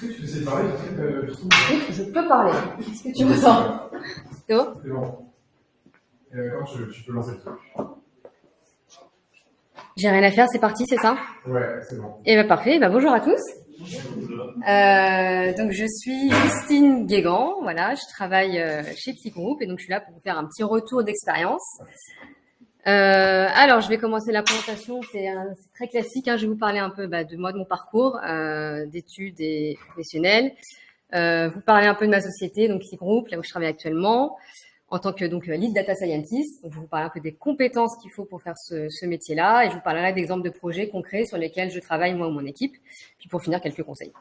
Est-ce que tu peux essayer de parler? Oui, je peux parler. Qu'est-ce que tu ressens? C'est bon? C'est bon. Et d'accord, tu peux lancer le truc. J'ai rien à faire, c'est parti, c'est ça? Ouais, c'est bon. Et ben parfait, bonjour à tous. Donc je suis Justine Guégan, voilà, je travaille chez Petit Groupe et donc je suis là pour vous faire un petit retour d'expérience. Alors je vais commencer la présentation, c'est très classique, hein, je vais vous parler un peu de moi, de mon parcours d'études et professionnels, vous parler un peu de ma société, donc Petit Groupe, là où je travaille actuellement, en tant que lead data scientist. Donc je vais vous parler un peu des compétences qu'il faut pour faire ce métier-là et je vous parlerai d'exemples de projets concrets sur lesquels je travaille moi ou mon équipe, puis pour finir quelques conseils.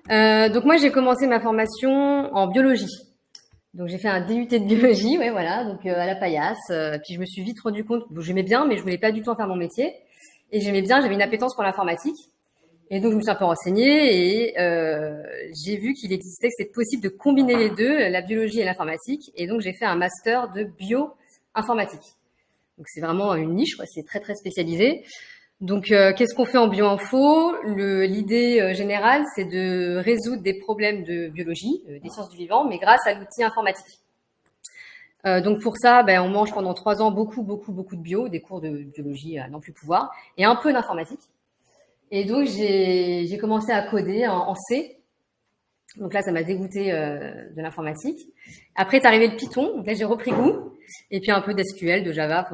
Donc moi j'ai commencé ma formation en biologie. Donc j'ai fait un DUT de biologie, ouais voilà, donc à la paillasse. Puis je me suis vite rendu compte, j'aimais bien, mais je voulais pas du tout en faire mon métier. Et j'aimais bien, j'avais une appétence pour l'informatique. Et donc je me suis un peu renseignée et j'ai vu qu'il existait, que c'est possible de combiner les deux, la biologie et l'informatique. Et donc j'ai fait un master de bio-informatique. Donc c'est vraiment une niche, quoi, c'est très très spécialisé. Donc, qu'est-ce qu'on fait en bioinfo? L'idée générale, c'est de résoudre des problèmes de biologie, des sciences du vivant, mais grâce à l'outil informatique. Donc pour ça, on mange pendant 3 ans beaucoup de bio, des cours de biologie à n'en plus pouvoir, et un peu d'informatique. Et donc j'ai commencé à coder en C. Donc là, ça m'a dégoûté de l'informatique. Après est arrivé le Python, donc là j'ai repris goût, et puis un peu d'SQL, de Java,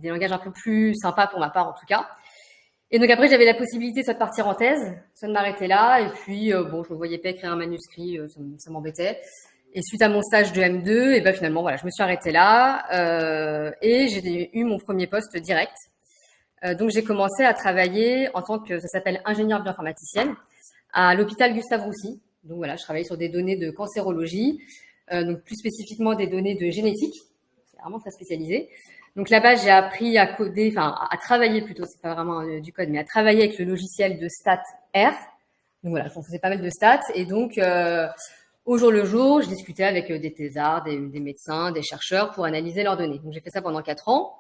des langages un peu plus sympas pour ma part en tout cas. Et donc après j'avais la possibilité soit de partir en thèse, soit de m'arrêter là, et puis je me voyais pas écrire un manuscrit, ça m'embêtait. Et suite à mon stage de M2, et finalement voilà, je me suis arrêtée là, et j'ai eu mon premier poste direct. Donc j'ai commencé à travailler en tant que, ça s'appelle ingénieur bioinformaticienne, à l'hôpital Gustave Roussy. Donc voilà, je travaillais sur des données de cancérologie, donc plus spécifiquement des données de génétique. C'est vraiment très spécialisé. Donc là-bas, j'ai appris à coder, à travailler plutôt, c'est pas vraiment du code, mais à travailler avec le logiciel de stats R. Donc voilà, on faisait pas mal de stats. Et donc, au jour le jour, je discutais avec des thésards, des médecins, des chercheurs pour analyser leurs données. Donc j'ai fait ça pendant 4 ans.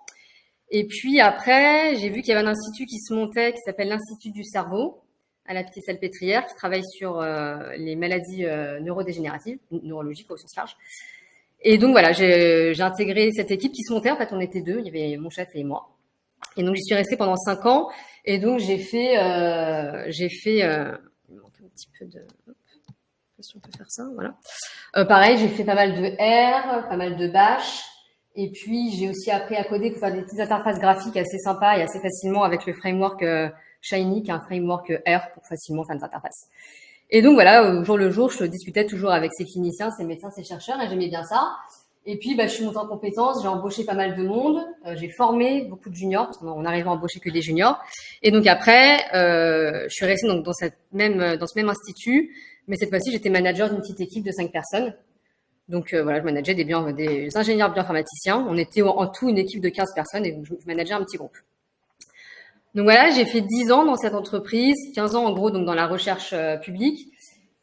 Et puis après, j'ai vu qu'il y avait un institut qui se montait, qui s'appelle l'Institut du cerveau, à la Pitié-Salpêtrière, qui travaille sur les maladies neurodégénératives, neurologiques au sens large. Et donc voilà, j'ai intégré cette équipe qui se montait. En fait, on était 2, il y avait mon chef et moi. Et donc j'y suis restée pendant 5 ans. Et donc j'ai fait, il me manque un petit peu de, si on peut faire ça, voilà. Pareil, j'ai fait pas mal de R, pas mal de Bash. Et puis j'ai aussi appris à coder pour faire des petites interfaces graphiques assez sympas et assez facilement avec le framework Shiny, qui est un framework R pour facilement faire des interfaces. Et donc voilà, au jour le jour, je discutais toujours avec ces cliniciens, ces médecins, ces chercheurs, et j'aimais bien ça. Et puis, je suis montée en compétences, j'ai embauché pas mal de monde, j'ai formé beaucoup de juniors, parce qu'on n'arrivait à embaucher que des juniors. Et donc après, je suis restée donc dans ce même institut, mais cette fois-ci, j'étais manager d'une petite équipe de 5 personnes. Donc voilà, je manageais des ingénieurs bioinformaticiens. On était en tout une équipe de 15 personnes et je manageais un petit groupe. Donc voilà, j'ai fait 10 ans dans cette entreprise, 15 ans en gros donc dans la recherche publique.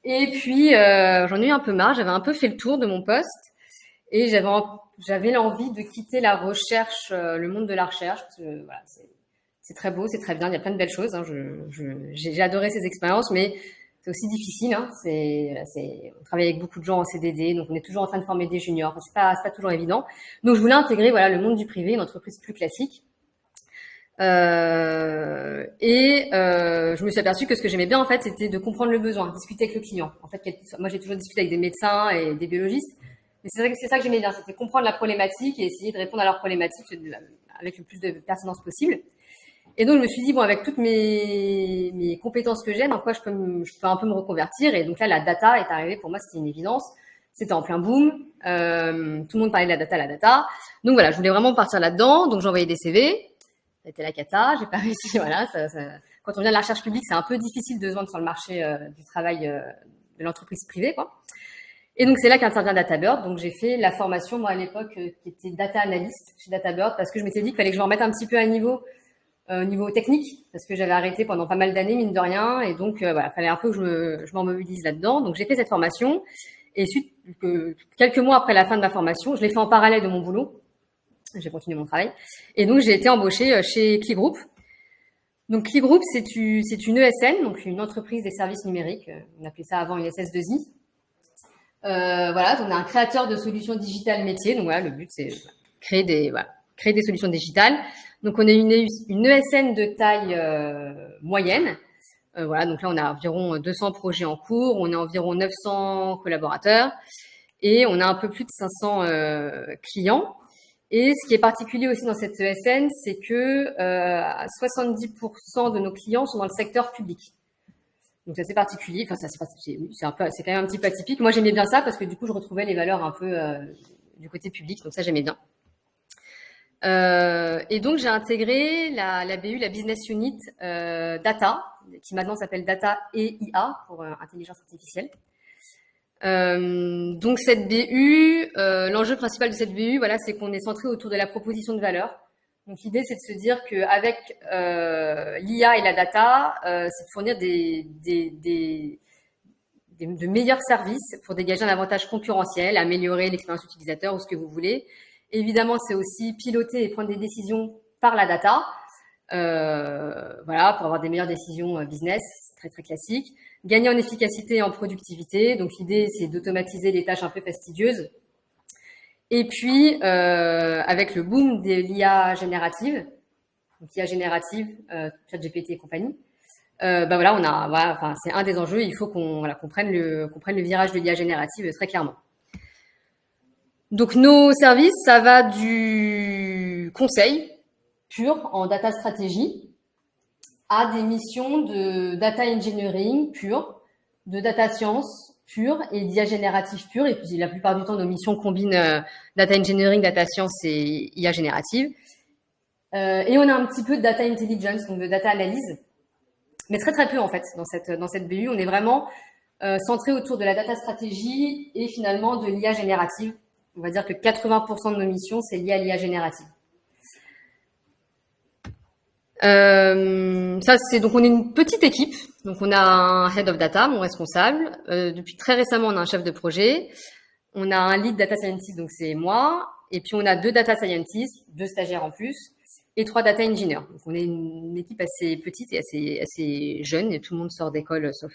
Et puis j'en ai eu un peu marre, j'avais un peu fait le tour de mon poste et j'avais l'envie de quitter la recherche, le monde de la recherche, parce que voilà, c'est très beau, c'est très bien, il y a plein de belles choses. Hein, j'ai adoré ces expériences, mais c'est aussi difficile. Hein, on travaille avec beaucoup de gens en CDD, donc on est toujours en train de former des juniors. C'est pas toujours évident. Donc je voulais intégrer le monde du privé, une entreprise plus classique. Je me suis aperçue que ce que j'aimais bien en fait, c'était de comprendre le besoin, discuter avec le client. En fait, moi j'ai toujours discuté avec des médecins et des biologistes, mais c'est ça que j'aimais bien, c'était comprendre la problématique et essayer de répondre à leurs problématiques avec le plus de pertinence possible. Et donc je me suis dit avec toutes mes compétences que j'ai, dans quoi je peux un peu me reconvertir. Et donc là, la data est arrivée pour moi, c'était une évidence. C'était en plein boom, tout le monde parlait de la data. Donc voilà, je voulais vraiment partir là-dedans. Donc j'ai envoyé des CV. C'était la cata, j'ai pas réussi, voilà. Quand on vient de la recherche publique, c'est un peu difficile de se vendre sur le marché du travail de l'entreprise privée, quoi. Et donc c'est là qu'intervient DataBird. Donc j'ai fait la formation, moi à l'époque, qui était data analyst chez DataBird, parce que je m'étais dit qu'il fallait que je me remette un petit peu à niveau au niveau technique, parce que j'avais arrêté pendant pas mal d'années, mine de rien, et donc fallait un peu que je m'en mobilise là-dedans. Donc j'ai fait cette formation, et quelques mois après la fin de ma formation, je l'ai fait en parallèle de mon boulot. J'ai continué mon travail. Et donc, j'ai été embauchée chez Key Group. Donc Cli Group, c'est une ESN, donc une entreprise des services numériques. On appelait ça avant une SS2I. Voilà, on a un créateur de solutions digitales métiers. Donc voilà, le but c'est créer des solutions digitales. Donc on est une ESN de taille moyenne. Voilà, donc là on a environ 200 projets en cours, on a environ 900 collaborateurs et on a un peu plus de 500 clients. Et ce qui est particulier aussi dans cette ESN, c'est que 70% de nos clients sont dans le secteur public. Donc ça c'est particulier. Enfin c'est quand même un petit peu atypique. Moi j'aimais bien ça parce que du coup je retrouvais les valeurs un peu du côté public. Donc ça j'aimais bien. Et donc j'ai intégré la BU, la Business Unit Data, qui maintenant s'appelle Data et IA pour intelligence artificielle. Donc cette BU, l'enjeu principal de cette BU, voilà, c'est qu'on est centré autour de la proposition de valeur. Donc l'idée, c'est de se dire qu'avec l'IA et la data, c'est de fournir de meilleurs services pour dégager un avantage concurrentiel, améliorer l'expérience utilisateur ou ce que vous voulez. Évidemment, c'est aussi piloter et prendre des décisions par la data, voilà, pour avoir des meilleures décisions business, très très classique. Gagner en efficacité et en productivité. Donc l'idée, c'est d'automatiser les tâches un peu fastidieuses. Et puis, avec le boom de l'IA générative, donc l'IA générative, ChatGPT et compagnie, voilà, c'est un des enjeux. Il faut qu'on prenne le virage de l'IA générative très clairement. Donc nos services, ça va du conseil pur en data stratégie à des missions de data engineering pur, de data science pure et d'IA générative pure. Et puis la plupart du temps, nos missions combinent data engineering, data science et IA générative. Et on a un petit peu de data intelligence, donc de data analyse, mais très très peu en fait dans cette BU. On est vraiment centré autour de la data stratégie et finalement de l'IA générative. On va dire que 80% de nos missions, c'est lié à l'IA générative. Donc on est une petite équipe. Donc on a un head of data, mon responsable. Depuis très récemment, on a un chef de projet. On a un lead data scientist, donc c'est moi. Et puis on a 2 data scientists, 2 stagiaires en plus, et 3 data engineers. Donc on est une équipe assez petite et assez jeune. Et tout le monde sort d'école sauf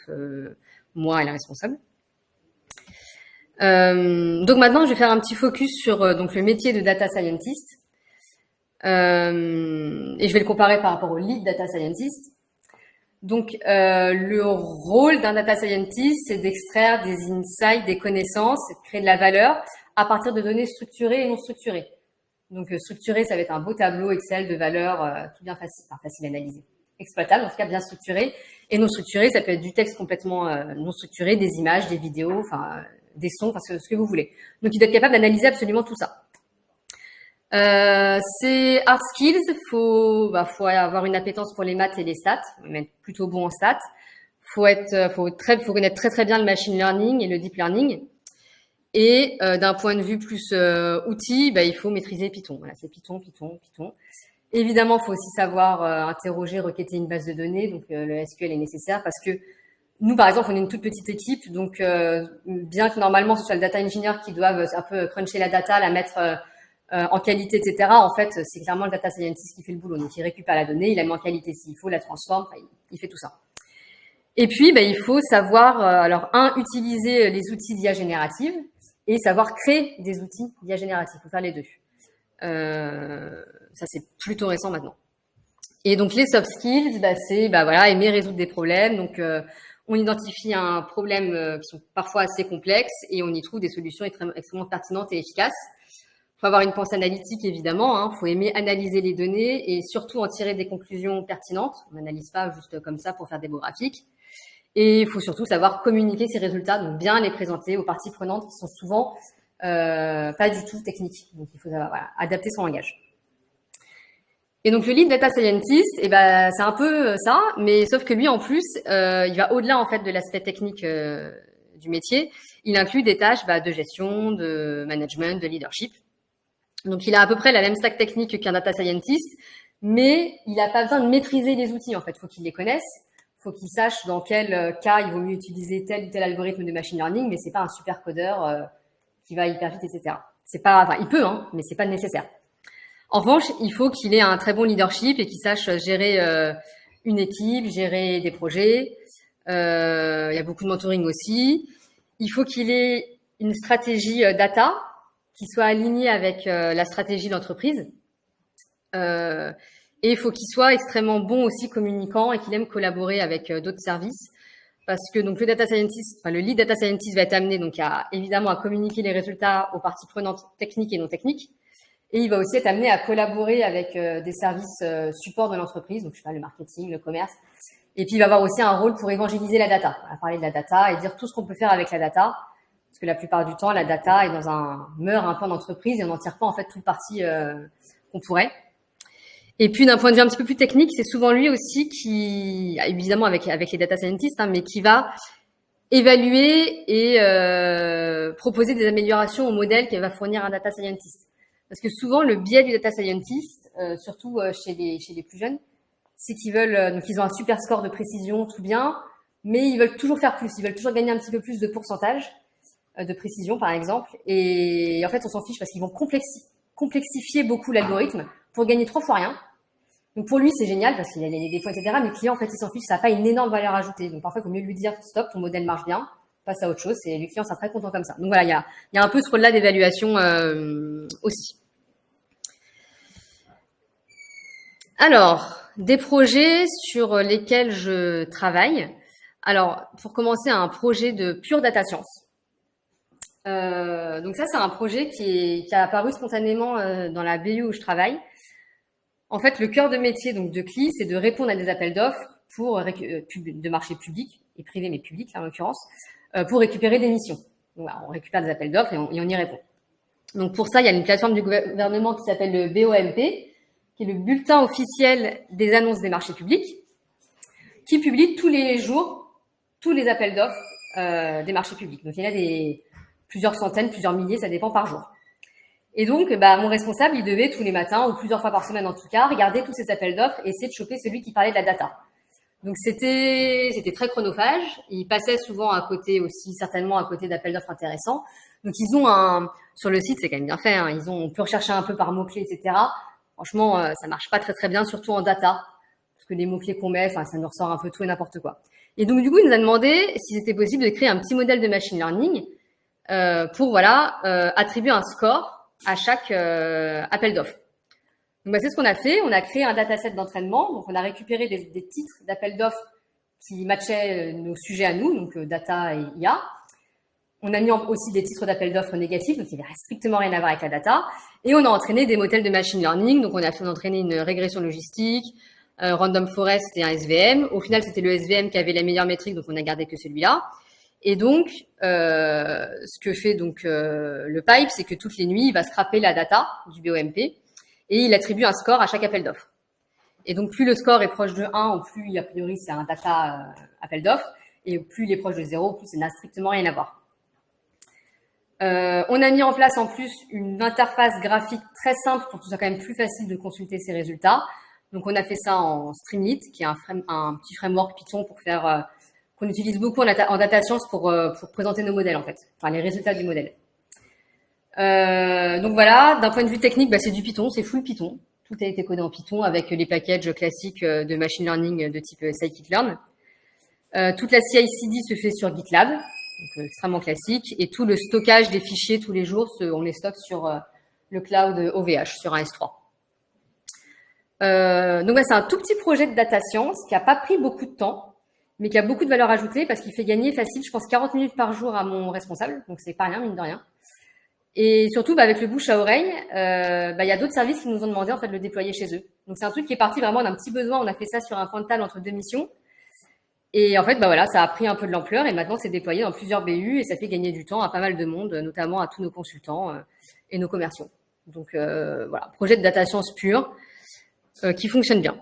moi et la responsable. Donc maintenant, je vais faire un petit focus sur donc le métier de data scientist. Et je vais le comparer par rapport au lead data scientist. Donc, le rôle d'un data scientist, c'est d'extraire des insights, des connaissances, de créer de la valeur à partir de données structurées et non structurées. Donc, structuré, ça va être un beau tableau Excel de valeurs tout bien facile à analyser, exploitable, en tout cas bien structuré. Et non structuré, ça peut être du texte complètement non structuré, des images, des vidéos, enfin des sons, enfin ce que vous voulez. Donc, il doit être capable d'analyser absolument tout ça. C'est hard skills, faut avoir une appétence pour les maths et les stats, même plutôt bon en stats. Faut connaître très très bien le machine learning et le deep learning. Et d'un point de vue plus outil, il faut maîtriser Python. Voilà, c'est Python. Évidemment, il faut aussi savoir interroger, requêter une base de données. Donc le SQL est nécessaire parce que nous, par exemple, on est une toute petite équipe, donc bien que normalement ce soit le data engineer qui doive un peu cruncher la data, la mettre en qualité, etc. En fait, c'est clairement le data scientist qui fait le boulot. Donc, il récupère la donnée, il la met en qualité s'il faut, la transforme, il fait tout ça. Et puis, il faut savoir, utiliser les outils d'IA générative et savoir créer des outils d'IA générative. Il faut faire les deux. Ça, c'est plutôt récent maintenant. Et donc, les soft skills, c'est aimer résoudre des problèmes. Donc, on identifie un problème qui sont parfois assez complexes et on y trouve des solutions extrêmement pertinentes et efficaces. Il faut avoir une pensée analytique, évidemment. Il faut aimer analyser les données et surtout en tirer des conclusions pertinentes. On n'analyse pas juste comme ça pour faire des beaux graphiques. Et il faut surtout savoir communiquer ces résultats, donc bien les présenter aux parties prenantes qui sont souvent pas du tout techniques. Donc, il faut adapter son langage. Et donc, le lead data scientist, c'est un peu ça, mais sauf que lui, en plus, il va au-delà en fait de l'aspect technique du métier. Il inclut des tâches de gestion, de management, de leadership. Donc, il a à peu près la même stack technique qu'un data scientist, mais il n'a pas besoin de maîtriser les outils, en fait. Il faut qu'il les connaisse. Il faut qu'il sache dans quel cas il vaut mieux utiliser tel ou tel algorithme de machine learning, mais c'est pas un super codeur qui va hyper vite, etc. Il peut, mais c'est pas nécessaire. En revanche, il faut qu'il ait un très bon leadership et qu'il sache gérer une équipe, gérer des projets. Il y a beaucoup de mentoring aussi. Il faut qu'il ait une stratégie data qui soit alignée avec la stratégie d'entreprise. Et il faut qu'il soit extrêmement bon aussi communicant et qu'il aime collaborer avec d'autres services. Parce que donc le data scientist, enfin le lead data scientist va être amené donc évidemment à communiquer les résultats aux parties prenantes techniques et non techniques. Et il va aussi être amené à collaborer avec des services support de l'entreprise, donc je sais pas, le marketing, le commerce. Et puis il va avoir aussi un rôle pour évangéliser la data, à parler de la data et dire tout ce qu'on peut faire avec la data. Parce que la plupart du temps, la data meurt un peu en entreprise et on n'en tire pas en fait tout le parti qu'on pourrait. Et puis d'un point de vue un petit peu plus technique, c'est souvent lui aussi qui, évidemment avec les data scientists, mais qui va évaluer et proposer des améliorations au modèle qu'elle va fournir un data scientist. Parce que souvent le biais du data scientist, surtout chez les plus jeunes, c'est qu'ils veulent, donc ils ont un super score de précision, tout bien, mais ils veulent toujours faire plus, ils veulent toujours gagner un petit peu plus de pourcentage de précision par exemple. Et en fait on s'en fiche parce qu'ils vont complexifier beaucoup l'algorithme pour gagner 3 fois rien. Donc pour lui, c'est génial parce qu'il a des défauts, etc. Mais le client, en fait, il s'en fiche, ça n'a pas une énorme valeur ajoutée. Donc parfois, il faut mieux lui dire stop, ton modèle marche bien, passe à autre chose. Et les clients sont très contents comme ça. Donc voilà, il y a un peu ce rôle-là d'évaluation aussi. Alors, des projets sur lesquels je travaille. Alors, pour commencer, un projet de pure data science. Donc ça, c'est un projet qui a apparu spontanément dans la BU où je travaille. En fait, le cœur de métier donc de CLI, c'est de répondre à des appels d'offres de marché public et privé, mais public en l'occurrence, pour récupérer des missions. Donc, voilà, on récupère des appels d'offres et on y répond. Donc pour ça, il y a une plateforme du gouvernement qui s'appelle le BOMP, qui est le bulletin officiel des annonces des marchés publics, qui publie tous les jours tous les appels d'offres des marchés publics. Donc il y en a plusieurs centaines, plusieurs milliers, ça dépend par jour. Et donc, mon responsable, il devait tous les matins, ou plusieurs fois par semaine en tout cas, regarder tous ces appels d'offres et essayer de choper celui qui parlait de la data. Donc c'était très chronophage. Il passait souvent à côté aussi, certainement à côté d'appels d'offres intéressants. Donc ils ont sur le site, c'est quand même bien fait, on peut rechercher un peu par mots-clés, etc. Franchement, ça marche pas très très bien, surtout en data. Parce que les mots-clés qu'on met, ça nous ressort un peu tout et n'importe quoi. Et donc du coup, il nous a demandé si c'était possible de créer un petit modèle de machine learning pour attribuer un score à chaque appel d'offres. Donc, c'est ce qu'on a fait. On a créé un dataset d'entraînement. Donc, on a récupéré des titres d'appels d'offres qui matchaient nos sujets à nous, donc data et IA. On a mis aussi des titres d'appels d'offres négatifs, donc il n'y avait strictement rien à voir avec la data. Et on a entraîné des modèles de machine learning. Donc, on a fait entraîner une régression logistique, random forest et un SVM. Au final, c'était le SVM qui avait la meilleure métrique, donc on a gardé que celui-là. Et donc, ce que fait donc le pipe, c'est que toutes les nuits, il va scraper la data du BOMP et il attribue un score à chaque appel d'offres. Et donc, plus le score est proche de 1, ou plus, a priori, c'est un data appel d'offres, et plus il est proche de 0, plus ça n'a strictement rien à voir. On a mis en place en plus une interface graphique très simple pour que ce soit quand même plus facile de consulter ces résultats. Donc, on a fait ça en Streamlit, qui est un petit framework Python pour faire... qu'on utilise beaucoup en data science pour présenter nos modèles, en fait. Enfin, les résultats du modèle. Donc voilà, d'un point de vue technique, c'est du Python, c'est full Python. Tout a été codé en Python avec les packages classiques de machine learning de type scikit-learn. Toute la CI/CD se fait sur GitLab, donc extrêmement classique. Et tout le stockage des fichiers tous les jours, on les stocke sur le cloud OVH, sur un S3. Donc c'est un tout petit projet de data science qui n'a pas pris beaucoup de temps, mais qui a beaucoup de valeur ajoutée parce qu'il fait gagner facile, je pense, 40 minutes par jour à mon responsable. Donc, c'est pas rien, mine de rien. Et surtout, avec le bouche à oreille, il y a d'autres services qui nous ont demandé, en fait, de le déployer chez eux. Donc, c'est un truc qui est parti vraiment d'un petit besoin. On a fait ça sur un point de table entre 2 missions. Et en fait, ça a pris un peu de l'ampleur et maintenant, c'est déployé dans plusieurs BU et ça fait gagner du temps à pas mal de monde, notamment à tous nos consultants et nos commerciaux. Donc, voilà, projet de data science pur qui fonctionne bien.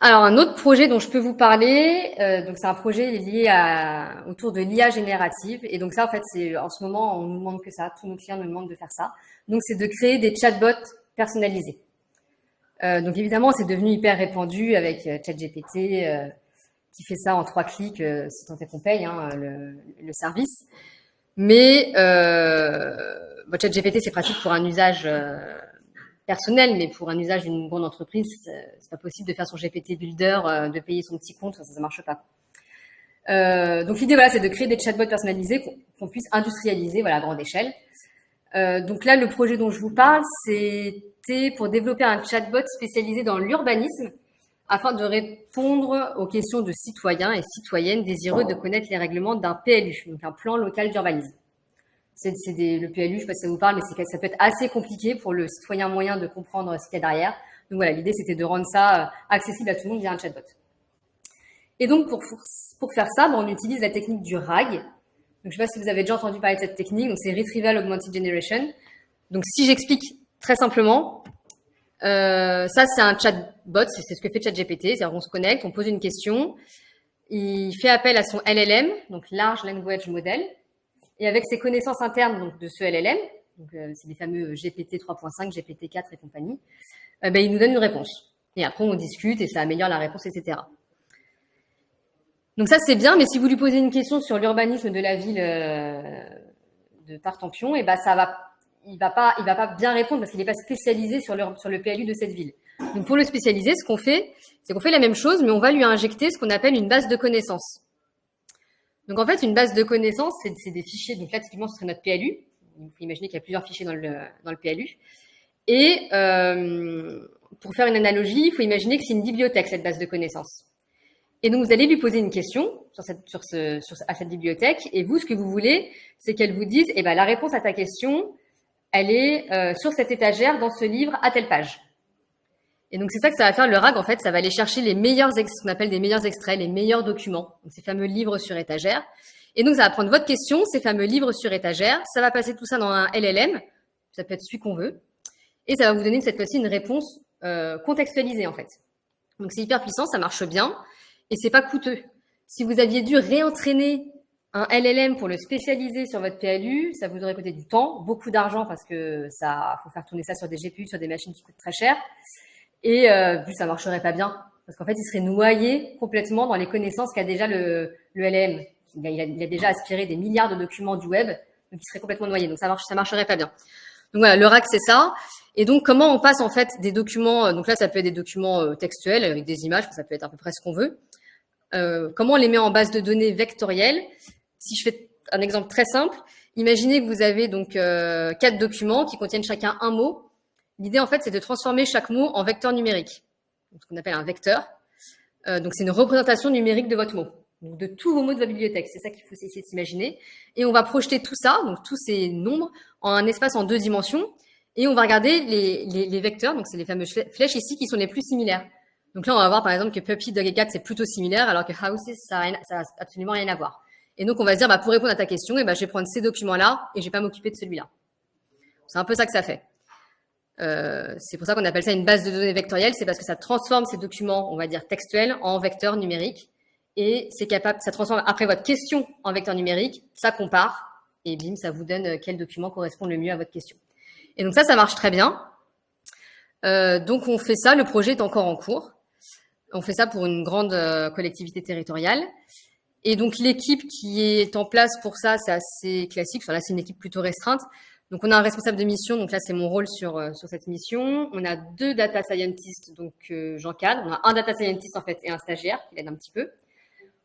Alors, un autre projet dont je peux vous parler, donc c'est un projet lié autour de l'IA générative. Et donc ça, en fait, en ce moment, on nous demande que ça. Tous nos clients nous demandent de faire ça. Donc, c'est de créer des chatbots personnalisés. Donc, évidemment, c'est devenu hyper répandu avec ChatGPT qui fait ça en 3 clics, si tant est qu'on paye le service. Mais ChatGPT, c'est pratique pour un usage personnel, mais pour un usage d'une grande entreprise, c'est pas possible de faire son GPT Builder, de payer son petit compte, ça marche pas. Donc l'idée, voilà, c'est de créer des chatbots personnalisés qu'on puisse industrialiser, voilà, à grande échelle. Donc là, le projet dont je vous parle, c'était pour développer un chatbot spécialisé dans l'urbanisme afin de répondre aux questions de citoyens et citoyennes désireux de connaître les règlements d'un PLU, donc un plan local d'urbanisme. Le PLU, je sais pas si ça vous parle, mais ça peut être assez compliqué pour le citoyen moyen de comprendre ce qu'il y a derrière. Donc voilà, l'idée, c'était de rendre ça accessible à tout le monde via un chatbot. Et donc, pour faire ça, on utilise la technique du RAG. Donc, je ne sais pas si vous avez déjà entendu parler de cette technique. Donc, c'est Retrieval Augmented Generation. Donc, si j'explique très simplement, ça, c'est un chatbot. C'est ce que fait ChatGPT. C'est-à-dire qu'on se connecte, on pose une question. Il fait appel à son LLM, donc Large Language Model. Et avec ses connaissances internes donc, de ce LLM, donc c'est les fameux GPT 3.5, GPT 4 et compagnie, il nous donne une réponse. Et après, on discute et ça améliore la réponse, etc. Donc ça, c'est bien, mais si vous lui posez une question sur l'urbanisme de la ville de Tartampion, il va pas bien répondre parce qu'il n'est pas spécialisé sur le PLU de cette ville. Donc pour le spécialiser, ce qu'on fait, c'est qu'on fait la même chose, mais on va lui injecter ce qu'on appelle une base de connaissances. Donc en fait, une base de connaissances, c'est des fichiers. Donc là, typiquement, ce serait notre PLU. Il faut imaginer qu'il y a plusieurs fichiers dans le PLU. Et pour faire une analogie, il faut imaginer que c'est une bibliothèque, cette base de connaissances. Et donc, vous allez lui poser une question à cette bibliothèque. Et vous, ce que vous voulez, c'est qu'elle vous dise, la réponse à ta question, elle est sur cette étagère dans ce livre à telle page. Et donc, c'est ça que ça va faire le RAG. En fait, ça va aller chercher ce qu'on appelle des meilleurs extraits, les meilleurs documents. Donc, ces fameux livres sur étagère. Et donc, ça va prendre votre question, ces fameux livres sur étagère. Ça va passer tout ça dans un LLM. Ça peut être celui qu'on veut. Et ça va vous donner cette fois-ci une réponse contextualisée, en fait. Donc, c'est hyper puissant, ça marche bien. Et c'est pas coûteux. Si vous aviez dû réentraîner un LLM pour le spécialiser sur votre PLU, ça vous aurait coûté du temps, beaucoup d'argent parce que faut faire tourner ça sur des GPU, sur des machines qui coûtent très cher. Et plus ça marcherait pas bien parce qu'en fait, il serait noyé complètement dans les connaissances qu'a déjà le LLM. Il a déjà aspiré des milliards de documents du web, donc il serait complètement noyé. Donc ça marcherait pas bien. Donc voilà, le RAG, c'est ça. Et donc, comment on passe en fait des documents, donc là, ça peut être des documents textuels avec des images, ça peut être à peu près ce qu'on veut. Comment on les met en base de données vectorielle. Si je fais un exemple très simple, imaginez que vous avez donc 4 documents qui contiennent chacun un mot. L'idée, en fait, c'est de transformer chaque mot en vecteur numérique, donc, ce qu'on appelle un vecteur. Donc, c'est une représentation numérique de votre mot, donc de tous vos mots de votre bibliothèque. C'est ça qu'il faut essayer de s'imaginer. Et on va projeter tout ça, donc tous ces nombres, en un espace en 2 dimensions. Et on va regarder les vecteurs, donc c'est les fameuses flèches ici qui sont les plus similaires. Donc là, on va voir par exemple que Puppy, Dog et Cat, c'est plutôt similaire, alors que Houses, ça a absolument rien à voir. Et donc, on va se dire, pour répondre à ta question, je vais prendre ces documents-là et je vais pas m'occuper de celui-là. C'est un peu ça que ça fait. C'est pour ça qu'on appelle ça une base de données vectorielle, c'est parce que ça transforme ces documents, on va dire textuels, en vecteurs numériques. Et ça transforme après votre question en vecteur numérique, ça compare, et bim, ça vous donne quel document correspond le mieux à votre question. Et donc ça marche très bien. Donc on fait ça, le projet est encore en cours. On fait ça pour une grande collectivité territoriale. Et donc, l'équipe qui est en place pour ça, c'est assez classique. Enfin, là, c'est une équipe plutôt restreinte. Donc, on a un responsable de mission. Donc là, c'est mon rôle sur cette mission. On a 2 data scientists, donc j'encadre. On a un data scientist, en fait, et un stagiaire qui l'aide un petit peu.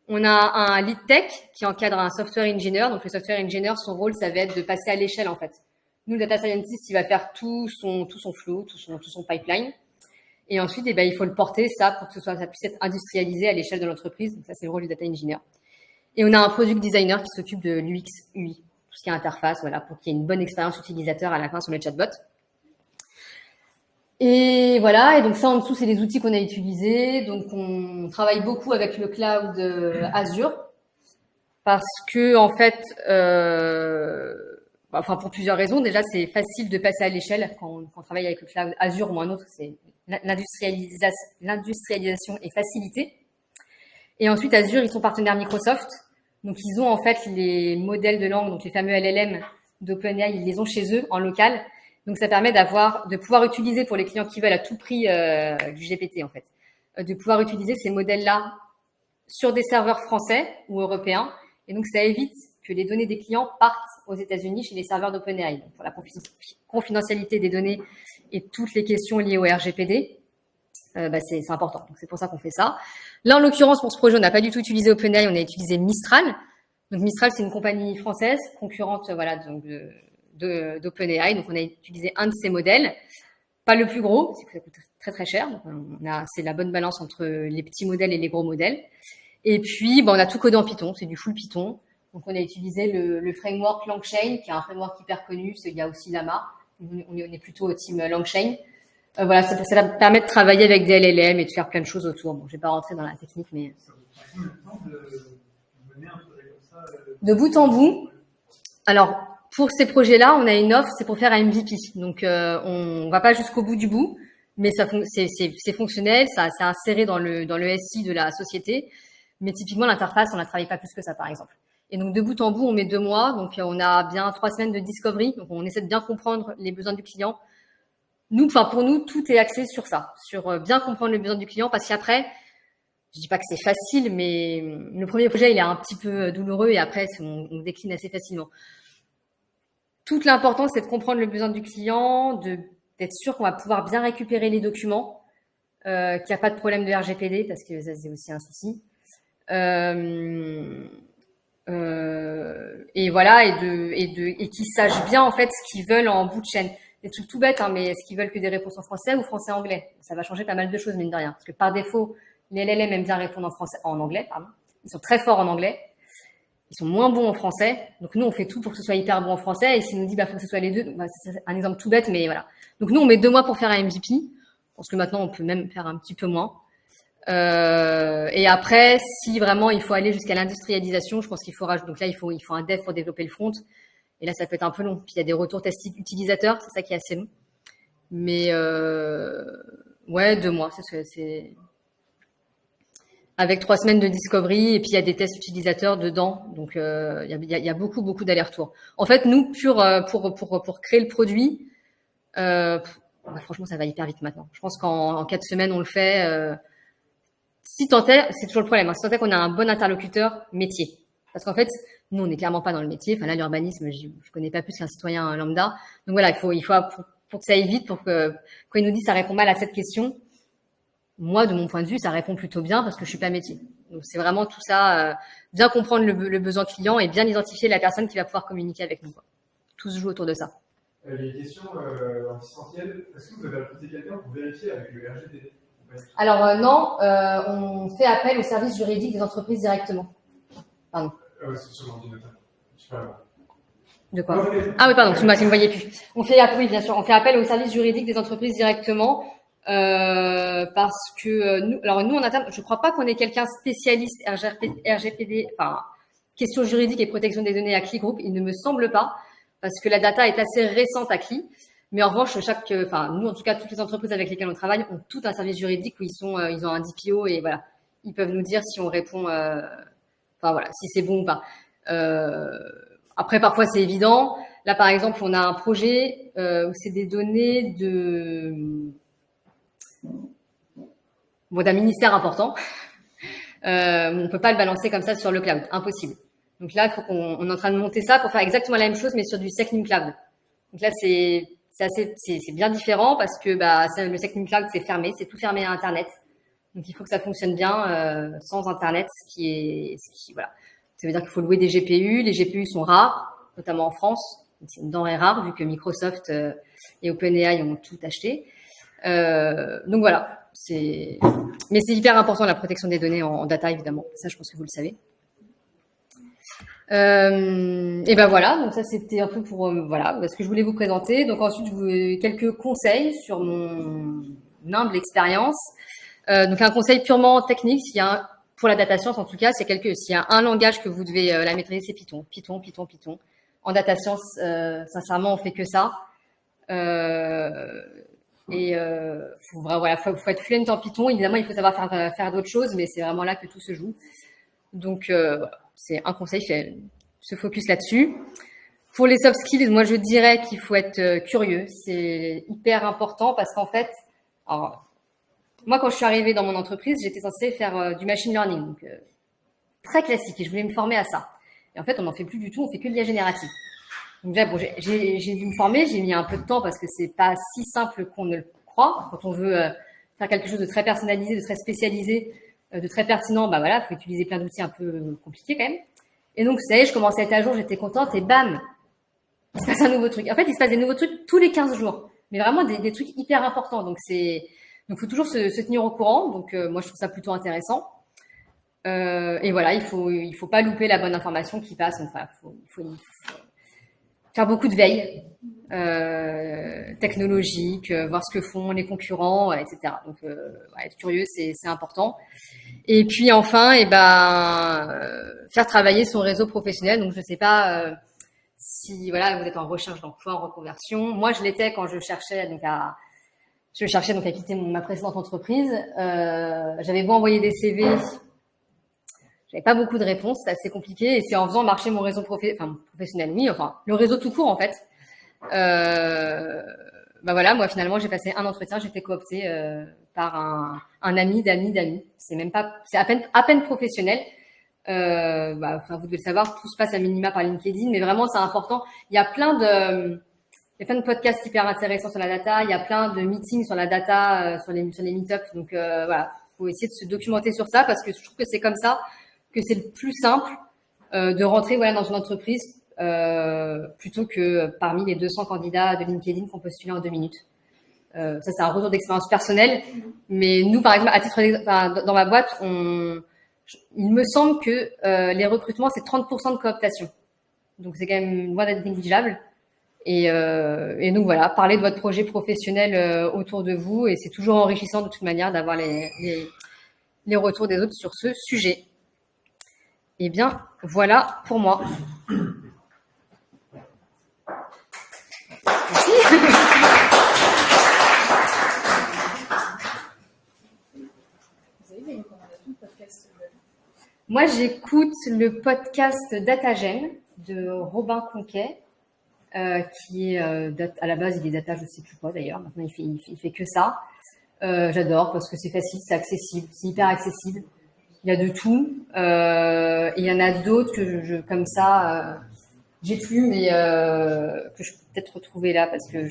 On a un lead tech qui encadre un software engineer. Donc, le software engineer, son rôle, ça va être de passer à l'échelle, en fait. Nous, le data scientist, il va faire tout son flow, tout son pipeline. Et ensuite, il faut le porter, ça, pour que ça puisse être industrialisé à l'échelle de l'entreprise. Donc ça, c'est le rôle du data engineer. Et on a un product designer qui s'occupe de l'UX, UI, tout ce qui est interface, voilà, pour qu'il y ait une bonne expérience utilisateur à la fin sur le chatbot. Et voilà, et donc ça, en dessous, c'est les outils qu'on a utilisés. Donc, on travaille beaucoup avec le cloud Azure parce que, en fait, pour plusieurs raisons. Déjà, c'est facile de passer à l'échelle quand on travaille avec le cloud Azure ou un autre. C'est l'industrialisation est facilitée. Et ensuite, Azure, ils sont partenaires Microsoft. Donc, ils ont en fait les modèles de langue, donc les fameux LLM d'OpenAI, ils les ont chez eux en local. Donc, ça permet de pouvoir utiliser pour les clients qui veulent à tout prix du GPT, en fait, de pouvoir utiliser ces modèles-là sur des serveurs français ou européens. Et donc, ça évite que les données des clients partent aux États-Unis chez les serveurs d'OpenAI. Donc, pour la confidentialité des données et toutes les questions liées au RGPD. C'est important. Donc, c'est pour ça qu'on fait ça. Là, en l'occurrence, pour ce projet, on n'a pas du tout utilisé OpenAI, on a utilisé Mistral. Donc, Mistral, c'est une compagnie française, concurrente, d'OpenAI. Donc, on a utilisé un de ces modèles. Pas le plus gros, parce que ça coûte très, très cher. Donc, c'est la bonne balance entre les petits modèles et les gros modèles. Et puis, on a tout codé en Python. C'est du full Python. Donc, on a utilisé le framework LangChain, qui est un framework hyper connu. Il y a aussi Llama. On est plutôt au team LangChain. Voilà, ça permet de travailler avec des LLM et de faire plein de choses autour. Bon, je vais pas rentrer dans la technique, mais Ça vous prend combien de temps de mener un projet comme ça de bout en bout. Alors, pour ces projets-là, on a une offre, c'est pour faire un MVP. Donc, on va pas jusqu'au bout du bout, mais c'est fonctionnel, c'est inséré dans le SI de la société. Mais typiquement, l'interface, on la travaille pas plus que ça, par exemple. Et donc, de bout en bout, on met 2 mois. Donc, on a bien 3 semaines de discovery. Donc, on essaie de bien comprendre les besoins du client. Pour nous, tout est axé sur ça, sur bien comprendre le besoin du client, parce qu'après, je dis pas que c'est facile, mais le premier projet, il est un petit peu douloureux et après, on décline assez facilement. Toute l'importance, c'est de comprendre le besoin du client, d'être sûr qu'on va pouvoir bien récupérer les documents, qu'il n'y a pas de problème de RGPD, parce que ça, c'est aussi un souci. Et voilà, et qu'ils sachent bien, en fait, ce qu'ils veulent en bout de chaîne. Des trucs tout bêtes, mais est-ce qu'ils veulent que des réponses en français ou français-anglais? Ça va changer pas mal de choses, mine de rien. Parce que par défaut, les LLM aiment bien répondre en anglais, pardon. Ils sont très forts en anglais. Ils sont moins bons en français. Donc, nous, on fait tout pour que ce soit hyper bon en français. Et s'ils nous disent, faut que ce soit les deux, c'est un exemple tout bête, mais voilà. Donc, nous, on met 2 mois pour faire un MVP. Je pense que maintenant, on peut même faire un petit peu moins. Et après, si vraiment il faut aller jusqu'à l'industrialisation, je pense qu'il faut rajouter. Donc là, il faut un dev pour développer le front. Et là, ça peut être un peu long. Puis il y a des retours tests utilisateurs, c'est ça qui est assez long. Mais ouais, 2 mois, c'est avec 3 semaines de discovery et puis il y a des tests utilisateurs dedans. Donc il y a beaucoup d'allers-retours. En fait, nous, pour créer le produit, franchement, ça va hyper vite maintenant. Je pense qu'en 4 semaines, on le fait. Si tant est, c'est toujours le problème. Si tant est qu'on a un bon interlocuteur métier, parce qu'en fait, nous, on n'est clairement pas dans le métier. Enfin là, l'urbanisme, je connais pas plus qu'un citoyen lambda. Donc voilà, il faut pour que ça aille vite, pour que quand il nous dit ça répond mal à cette question, moi, de mon point de vue, ça répond plutôt bien parce que je suis pas métier. Donc c'est vraiment tout ça, bien comprendre le besoin client et bien identifier la personne qui va pouvoir communiquer avec nous, quoi. Tout se joue autour de ça. Les questions essentielles, est-ce que vous avez appliqué quelqu'un pour vérifier avec le RGPD? Alors non, on fait appel au service juridique des entreprises directement. Pardon. C'est sur l'ordinateur. Je sais pas. De quoi? Ah oui, pardon, tu ne voyais plus. Oui, bien sûr, on fait appel au service juridique des entreprises directement parce que nous en interne, je crois pas qu'on ait quelqu'un spécialiste RGPD, enfin questions juridiques et protection des données à CLI Group. Il ne me semble pas parce que la data est assez récente à CLI. Mais en revanche, nous en tout cas, toutes les entreprises avec lesquelles on travaille ont tout un service juridique où ils ont un DPO et voilà, ils peuvent nous dire si on répond, si c'est bon ou pas. Après, parfois, c'est évident. Là, par exemple, on a un projet où c'est des données d'un ministère important. On peut pas le balancer comme ça sur le cloud, impossible. Donc là, il faut on est en train de monter ça pour faire exactement la même chose, mais sur du SecNum Cloud. Donc là, c'est bien différent parce que le SecNum Cloud, c'est fermé, c'est tout fermé à Internet. Donc il faut que ça fonctionne bien sans Internet, voilà. Ça veut dire qu'il faut louer des GPU. Les GPU sont rares, notamment en France. C'est une denrée rare vu que Microsoft et OpenAI ont tout acheté. Donc voilà. Mais c'est hyper important la protection des données en data, évidemment. Ça, je pense que vous le savez. Et voilà. Donc ça, c'était un peu pour ce que je voulais vous présenter. Donc ensuite, quelques conseils sur mon humble expérience. Donc un conseil purement technique, pour la data science, en tout cas, s'il y a un langage que vous devez la maîtriser, c'est Python. Python. En data science, sincèrement, on fait que ça. Faut être fluent en Python. Évidemment, il faut savoir faire d'autres choses, mais c'est vraiment là que tout se joue. Donc, c'est un conseil, se focus là-dessus. Pour les soft skills, moi, je dirais qu'il faut être curieux. C'est hyper important parce qu'en fait, moi, quand je suis arrivée dans mon entreprise, j'étais censée faire du machine learning, donc très classique, et je voulais me former à ça. Et en fait, on n'en fait plus du tout, on fait que de l'IA générative. Donc déjà, bon, j'ai dû me former, j'ai mis un peu de temps parce que c'est pas si simple qu'on ne le croit. Quand on veut faire quelque chose de très personnalisé, de très spécialisé, de très pertinent, bah voilà, faut utiliser plein d'outils un peu compliqués quand même. Et donc, ça y est, je commençais à être à jour, j'étais contente et bam, il se passe un nouveau truc. En fait, il se passe des nouveaux trucs tous les 15 jours, mais vraiment des trucs hyper importants. Donc faut toujours se tenir au courant. Donc moi, je trouve ça plutôt intéressant. Et voilà, il faut pas louper la bonne information qui passe. Enfin, il faut faire beaucoup de veille technologique, voir ce que font les concurrents, etc. Donc, être curieux, c'est important. Et puis enfin, faire travailler son réseau professionnel. Donc, je sais pas si voilà, vous êtes en recherche d'emploi, en reconversion. Moi, je l'étais quand je cherchais à quitter ma précédente entreprise. J'avais beau envoyer des CV. J'avais pas beaucoup de réponses, c'est assez compliqué. Et c'est en faisant marcher mon réseau professionnel, oui, enfin, le réseau tout court, en fait. Voilà, moi, finalement, j'ai passé un entretien, j'étais cooptée par un ami d'amis. C'est à peine professionnel. Vous devez le savoir, tout se passe à minima par LinkedIn, mais vraiment, c'est important. Il y a plein de podcasts hyper intéressants sur la data. Il y a plein de meetings sur la data, sur les meet-ups. Donc, voilà, faut essayer de se documenter sur ça parce que je trouve que c'est comme ça que c'est le plus simple de rentrer dans une entreprise plutôt que parmi les 200 candidats de LinkedIn qu'on postulait en 2 minutes. Ça, c'est un retour d'expérience personnelle. Mais nous, par exemple, à titre dans ma boîte, il me semble que les recrutements, c'est 30% de cooptation. Donc, c'est quand même loin d'être négligeable. Et donc, voilà, parlez de votre projet professionnel autour de vous. Et c'est toujours enrichissant de toute manière d'avoir les retours des autres sur ce sujet. Eh bien, voilà pour moi. Merci. Vous avez des recommandations de podcasts? Moi, j'écoute le podcast Datagène de Robin Conquet, qui est à la base, il est data, je sais plus quoi d'ailleurs. Maintenant, il fait que ça. J'adore parce que c'est facile, c'est accessible, c'est hyper accessible. Il y a de tout. Et il y en a d'autres que comme ça, j'ai plus, mais que je peux peut-être retrouver là parce que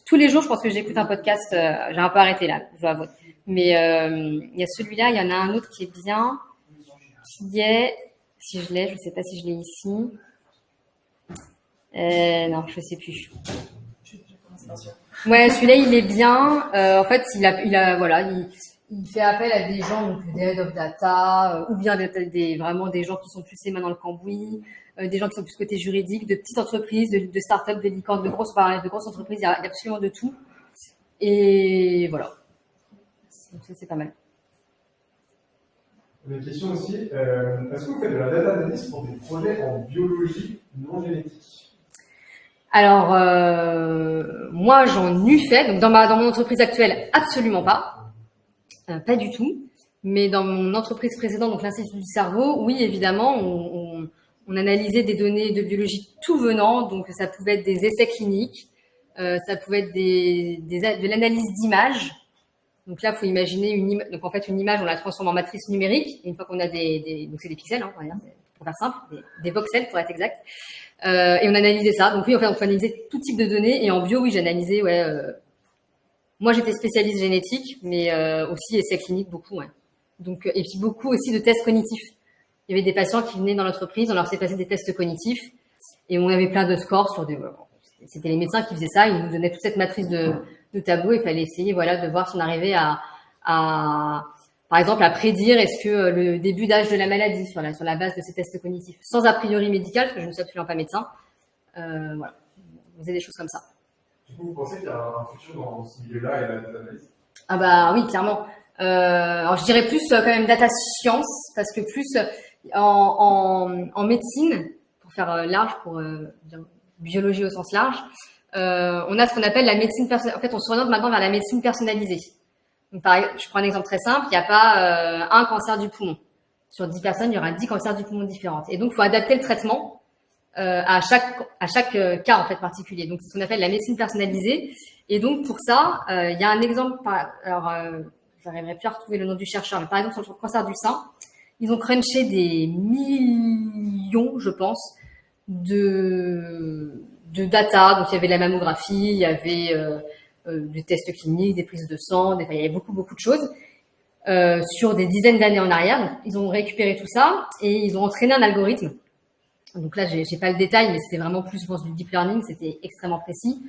tous les jours, je pense que j'écoute un podcast. J'ai un peu arrêté là, je dois avouer. Mais il y a celui-là, il y en a un autre qui est bien, qui est, si je l'ai, je sais pas si je l'ai ici. Non, je sais plus. Ouais, celui-là, il est bien. En fait, il fait appel à des gens, donc des head of data, ou bien vraiment des gens qui sont plus les mains dans le cambouis, des gens qui sont plus côté juridique, de petites entreprises, de start-up, de licornes, de grosses entreprises. Il y a absolument de tout. Et voilà. Donc ça, c'est pas mal. Une question aussi. Est-ce que vous faites de la data analysis pour des projets en biologie non génétique? Alors, moi, j'en ai fait. Donc, dans mon entreprise actuelle, absolument pas. Pas du tout. Mais dans mon entreprise précédente, donc l'Institut du cerveau, oui, évidemment, on analysait des données de biologie tout venant. Donc, ça pouvait être des essais cliniques, ça pouvait être de l'analyse d'images. Donc là, il faut imaginer donc en fait, une image, on la transforme en matrice numérique. Et une fois qu'on a donc c'est des pixels, hein, pour faire simple, des voxels pour être exact. Et on analysait ça. Donc oui, en fait, on peut analyser tout type de données. Et en bio, oui, j'analysais, moi, j'étais spécialiste génétique, mais aussi essais cliniques, beaucoup, ouais. Donc, et puis beaucoup aussi de tests cognitifs. Il y avait des patients qui venaient dans l'entreprise, on leur faisait passer des tests cognitifs, et on avait plein de scores sur c'était les médecins qui faisaient ça, ils nous donnaient toute cette matrice de tableaux, il fallait essayer, de voir si on arrivait par exemple, à prédire est-ce que le début d'âge de la maladie sur la base de ces tests cognitifs, sans a priori médical, parce que je ne suis absolument pas médecin. Voilà, on faisait des choses comme ça. Du coup, vous pensez qu'il y a un futur dans ce milieu-là et la data analyse? Ah bah oui, clairement. Alors je dirais plus quand même data science, parce que plus en médecine, pour faire large, pour biologie au sens large, on a ce qu'on appelle la médecine personnalisée. En fait, on s'oriente maintenant vers la médecine personnalisée. Donc, je prends un exemple très simple. Il n'y a pas un cancer du poumon. Sur 10 personnes, il y aura 10 cancers du poumon différents. Et donc, il faut adapter le traitement à chaque cas en fait particulier. Donc, c'est ce qu'on appelle la médecine personnalisée. Et donc, pour ça, il y a un exemple. J'arriverai plus à retrouver le nom du chercheur, mais par exemple, sur le cancer du sein, ils ont crunché des millions, je pense, de de data. Donc, il y avait la mammographie, il y avait des tests cliniques, des prises de sang, il y avait beaucoup de choses sur des dizaines d'années en arrière. Donc, ils ont récupéré tout ça et ils ont entraîné un algorithme. Donc là, j'ai pas le détail, mais c'était vraiment plus, je pense, du deep learning. C'était extrêmement précis.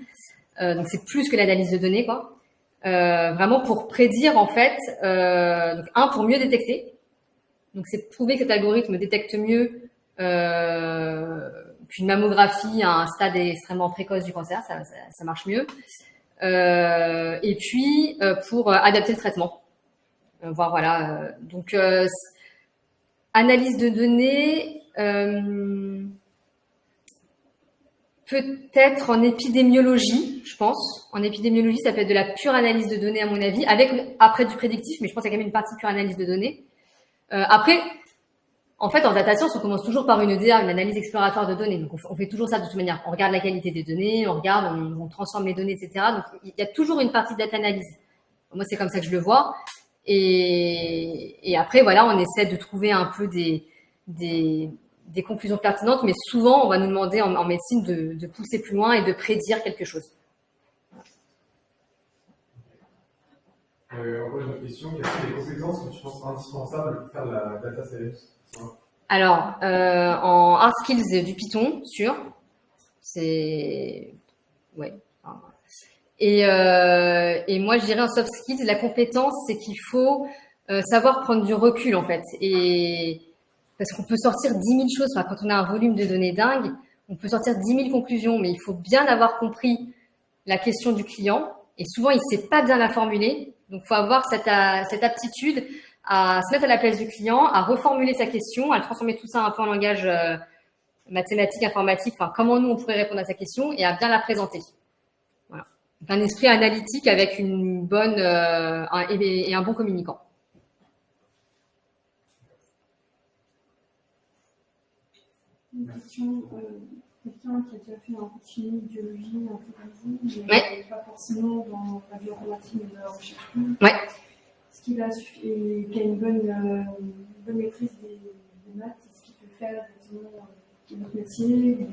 Donc, c'est plus que l'analyse de données, quoi. Vraiment pour prédire, en fait, donc, pour mieux détecter. Donc, c'est prouvé que cet algorithme détecte mieux qu'une mammographie à un stade extrêmement précoce du cancer. Ça marche mieux. Et puis, pour adapter le traitement. Voir, voilà. Donc, analyse de données, peut-être en épidémiologie, je pense. En épidémiologie, ça peut être de la pure analyse de données, à mon avis, avec après du prédictif, mais je pense qu'il y a quand même une partie pure analyse de données. Après, en fait, en data science, on commence toujours par une EDA, une analyse exploratoire de données. Donc, on fait toujours ça de toute manière. On regarde la qualité des données, on transforme les données, etc. Donc, il y a toujours une partie de data analyse. Moi, c'est comme ça que je le vois. Et après, voilà, on essaie de trouver un peu des conclusions pertinentes, mais souvent, on va nous demander en médecine de pousser plus loin et de prédire quelque chose. Encore une autre question, quelles sont les compétences que tu penses indispensables pour faire de la data science? Alors, en hard skills, du Python, sûr. C'est... Ouais. Et moi, je dirais en soft skills, la compétence, c'est qu'il faut savoir prendre du recul, en fait. Et parce qu'on peut sortir 10 000 choses. Enfin, quand on a un volume de données dingue, on peut sortir 10 000 conclusions, mais il faut bien avoir compris la question du client. Et souvent, il ne sait pas bien la formuler. Donc, il faut avoir cette aptitude à se mettre à la place du client, à reformuler sa question, à transformer tout ça un peu en langage mathématique, informatique, enfin, comment nous, on pourrait répondre à sa question et à bien la présenter. Voilà. Donc, un esprit analytique avec une bonne et un bon communicant. Une question, quelqu'un qui a déjà fait un peu de chimie, de biologie, un peu comme vous, mais pas forcément dans la bioinformatique, mais dans la recherche. Ouais. Est-ce qu'il a, et qui a une bonne maîtrise des maths, est-ce qu'il peut faire effectivement notre métier?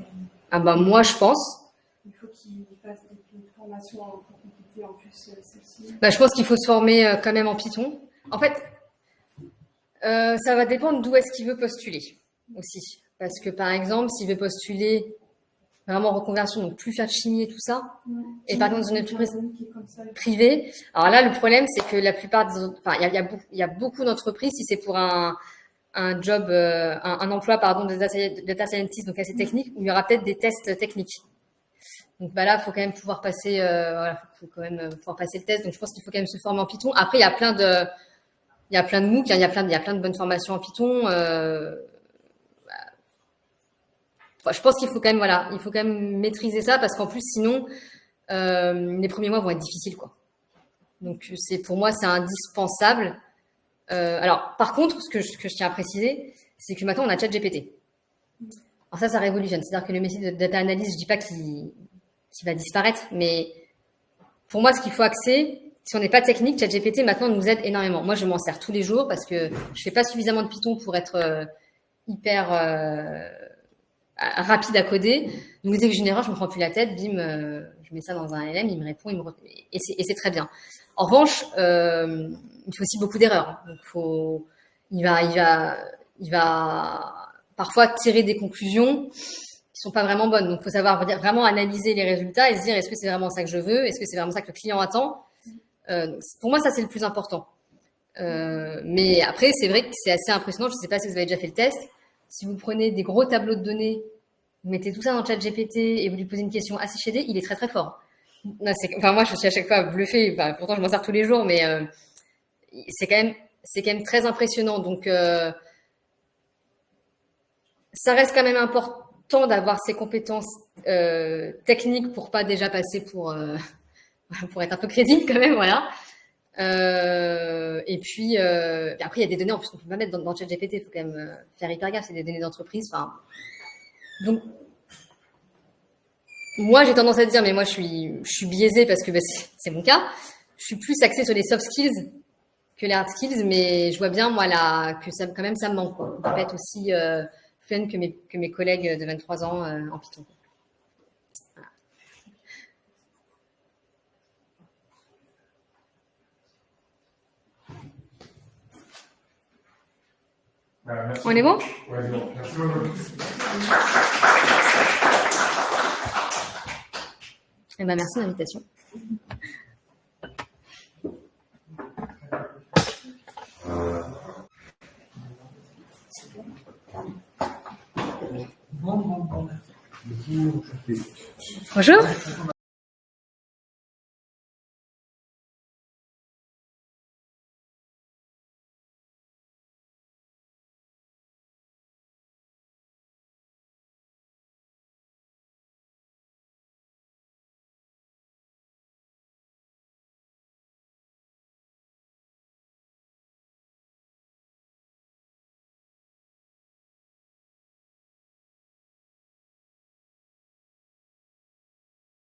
Ah bah moi je pense. Il faut qu'il fasse une formation pour compléter en plus celle-ci. Bah, je pense qu'il faut se former quand même en Python. En fait, ça va dépendre d'où est-ce qu'il veut postuler aussi. Parce que par exemple, s'il veut postuler vraiment reconversion, donc plus faire de chimie et tout ça, et par contre dans une entreprise privée, alors là le problème c'est que la plupart des, enfin il y a beaucoup d'entreprises, si c'est pour un job, un emploi pardon de data scientist, donc assez technique, où il y aura peut-être des tests techniques. Donc bah là, faut quand même pouvoir passer, voilà, faut quand même pouvoir passer le test. Donc je pense qu'il faut quand même se former en Python. Après, il y a plein de MOOC, il y a plein de bonnes formations en Python. Je pense qu'il faut quand même, voilà, il faut quand même maîtriser ça parce qu'en plus, sinon, les premiers mois vont être difficiles, quoi. Donc pour moi, c'est indispensable. Alors, par contre, ce que je tiens à préciser, c'est que maintenant, on a ChatGPT. Alors ça révolutionne. C'est-à-dire que le métier de data analyst, je dis pas qu'il va disparaître, mais pour moi, ce qu'il faut axer, si on n'est pas technique, ChatGPT maintenant nous aide énormément. Moi, je m'en sers tous les jours parce que je fais pas suffisamment de Python pour être hyper rapide à coder. Donc dès que je génère, je me prends plus la tête, bim, je mets ça dans un LM, il me répond, et c'est très bien. En revanche, il faut aussi beaucoup d'erreurs. Donc il va parfois tirer des conclusions qui sont pas vraiment bonnes. Donc, il faut savoir vraiment analyser les résultats et se dire est-ce que c'est vraiment ça que je veux, est-ce que c'est vraiment ça que le client attend. Pour moi, ça c'est le plus important. Mais après, c'est vrai que c'est assez impressionnant. Je ne sais pas si vous avez déjà fait le test. Si vous prenez des gros tableaux de données, vous mettez tout ça dans ChatGPT et vous lui posez une question assez shadée, il est très très fort. Enfin, moi, je suis à chaque fois bluffée. Enfin, pourtant, je m'en sers tous les jours, mais c'est quand même très impressionnant. Donc ça reste quand même important d'avoir ces compétences techniques pour pas déjà passer pour être un peu crédible quand même, voilà. Et puis après il y a des données en plus qu'on peut pas mettre dans ChatGPT, il faut quand même faire hyper gaffe, c'est des données d'entreprise. Enfin, donc moi j'ai tendance à dire, mais moi je suis biaisée parce que c'est mon cas. Je suis plus axée sur les soft skills que les hard skills, mais je vois bien moi là que ça quand même ça me manque, quoi. On peut pas être aussi que mes collègues de 23 ans en Python. Voilà. Merci. On est bon? Ouais, bon. Merci beaucoup. Eh ben, merci de l'invitation. Bon. Bonjour.